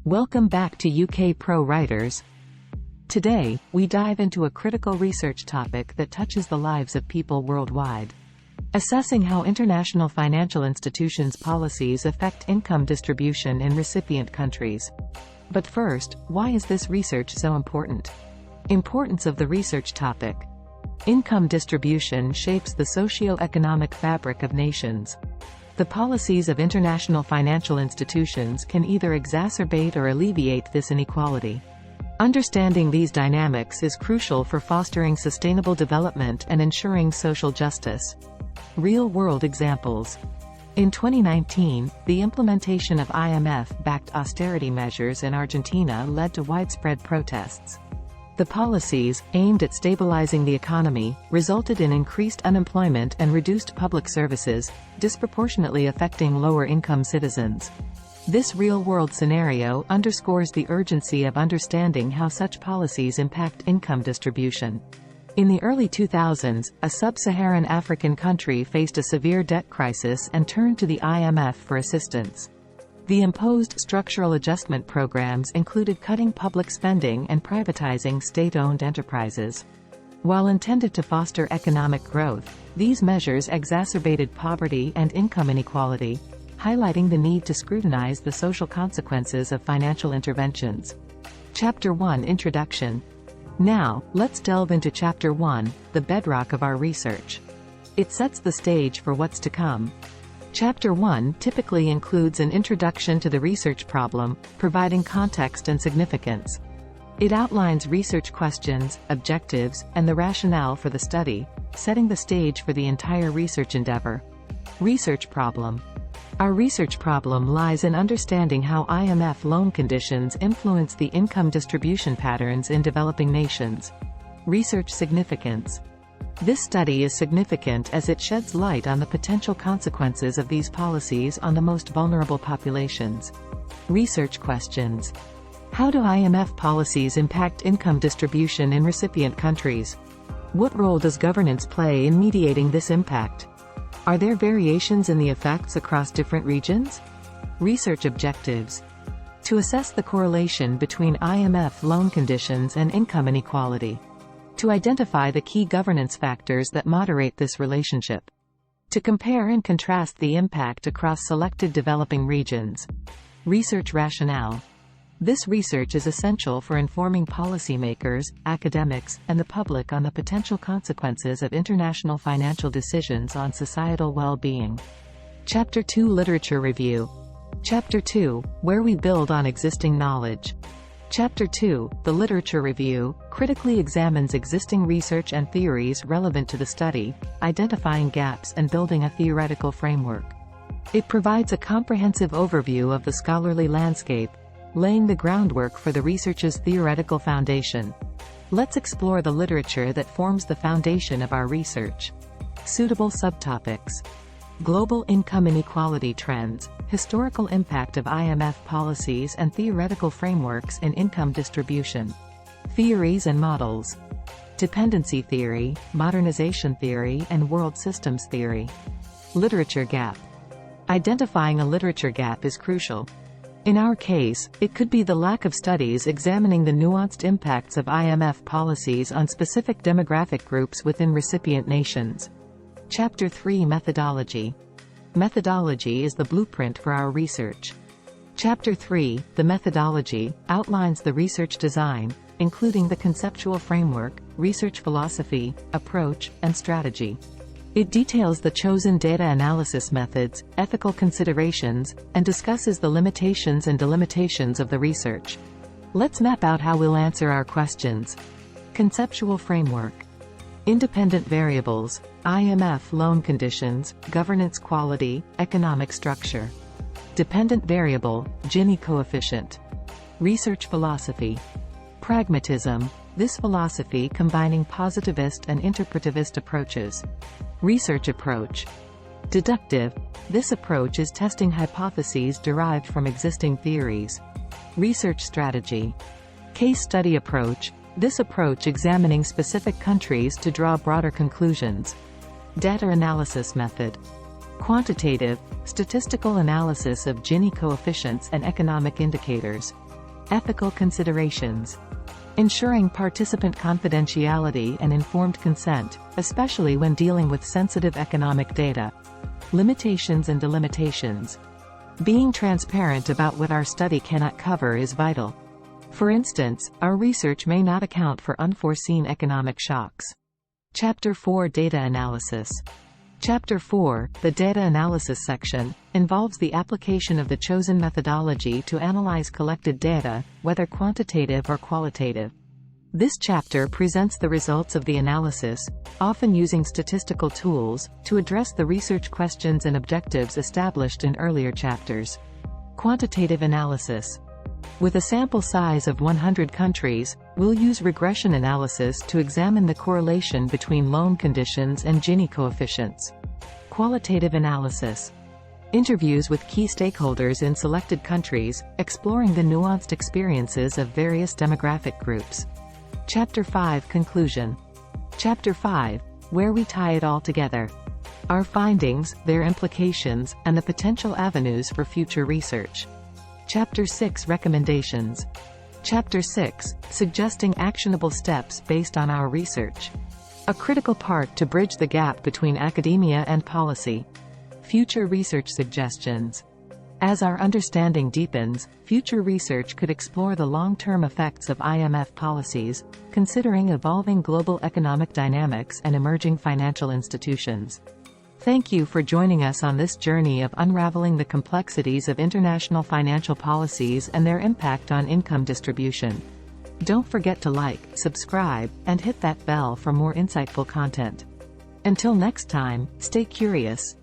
Welcome back to UK Pro Writers. Today, we dive into a critical research topic that touches the lives of people worldwide. Assessing how international financial institutions' policies affect income distribution in recipient countries. But first, why is this research so important? Importance of the research topic. Income distribution shapes the socioeconomic fabric of nations. The policies of international financial institutions can either exacerbate or alleviate this inequality. Understanding these dynamics is crucial for fostering sustainable development and ensuring social justice. Real-world examples. In 2019, the implementation of IMF-backed austerity measures in Argentina led to widespread protests. The policies, aimed at stabilizing the economy, resulted in increased unemployment and reduced public services, disproportionately affecting lower-income citizens. This real-world scenario underscores the urgency of understanding how such policies impact income distribution. In the early 2000s, a sub-Saharan African country faced a severe debt crisis and turned to the IMF for assistance. The imposed structural adjustment programs included cutting public spending and privatizing state-owned enterprises. While intended to foster economic growth, these measures exacerbated poverty and income inequality, highlighting the need to scrutinize the social consequences of financial interventions. Chapter 1 Introduction. Now, let's delve into Chapter 1, the bedrock of our research. It sets the stage for what's to come. Chapter 1 typically includes an introduction to the research problem, providing context and significance. It outlines research questions, objectives, and the rationale for the study, setting the stage for the entire research endeavor. Research problem. Our research problem lies in understanding how IMF loan conditions influence the income distribution patterns in developing nations. Research significance. This study is significant as it sheds light on the potential consequences of these policies on the most vulnerable populations. Research questions. How do IMF policies impact income distribution in recipient countries? What role does governance play in mediating this impact? Are there variations in the effects across different regions? Research objectives. To assess the correlation between IMF loan conditions and income inequality. To identify the key governance factors that moderate this relationship. To compare and contrast the impact across selected developing regions. Research rationale. This research is essential for informing policymakers, academics, and the public on the potential consequences of international financial decisions on societal well-being. Chapter 2 Literature Review. Chapter 2, where we build on existing knowledge. Chapter 2, the Literature Review, critically examines existing research and theories relevant to the study, identifying gaps and building a theoretical framework. It provides a comprehensive overview of the scholarly landscape, laying the groundwork for the research's theoretical foundation. Let's explore the literature that forms the foundation of our research. Suitable subtopics. Global income inequality trends, historical impact of IMF policies and theoretical frameworks in income distribution. Theories and models. Dependency theory, modernization theory, and world systems theory. Literature gap. Identifying a literature gap is crucial. In our case, it could be the lack of studies examining the nuanced impacts of IMF policies on specific demographic groups within recipient nations. Chapter 3 Methodology. Methodology is the blueprint for our research. Chapter 3, the methodology, outlines the research design, including the conceptual framework, research philosophy, approach, and strategy. It details the chosen data analysis methods, ethical considerations, and discusses the limitations and delimitations of the research. Let's map out how we'll answer our questions. Conceptual framework. Independent variables, IMF loan conditions, governance quality, economic structure. Dependent variable, Gini coefficient. Research philosophy. Pragmatism, this philosophy combining positivist and interpretivist approaches. Research approach. Deductive, this approach is testing hypotheses derived from existing theories. Research strategy. Case study approach, this approach examining specific countries to draw broader conclusions. Data analysis method. Quantitative, statistical analysis of Gini coefficients and economic indicators. Ethical considerations. Ensuring participant confidentiality and informed consent, especially when dealing with sensitive economic data. Limitations and delimitations. Being transparent about what our study cannot cover is vital. For instance, our research may not account for unforeseen economic shocks. Chapter 4 Data Analysis. Chapter 4, the Data Analysis section, involves the application of the chosen methodology to analyze collected data, whether quantitative or qualitative. This chapter presents the results of the analysis, often using statistical tools, to address the research questions and objectives established in earlier chapters. Quantitative analysis. With a sample size of 100 countries, we'll use regression analysis to examine the correlation between loan conditions and Gini coefficients. Qualitative analysis. Interviews with key stakeholders in selected countries, exploring the nuanced experiences of various demographic groups. Chapter 5 Conclusion. Chapter 5, where we tie it all together. Our findings, their implications, and the potential avenues for future research. Chapter 6 Recommendations. Chapter 6, suggesting actionable steps based on our research. A critical part to bridge the gap between academia and policy. Future research suggestions. As our understanding deepens, future research could explore the long-term effects of IMF policies, considering evolving global economic dynamics and emerging financial institutions. Thank you for joining us on this journey of unraveling the complexities of international financial policies and their impact on income distribution. Don't forget to like, subscribe, and hit that bell for more insightful content. Until next time, stay curious,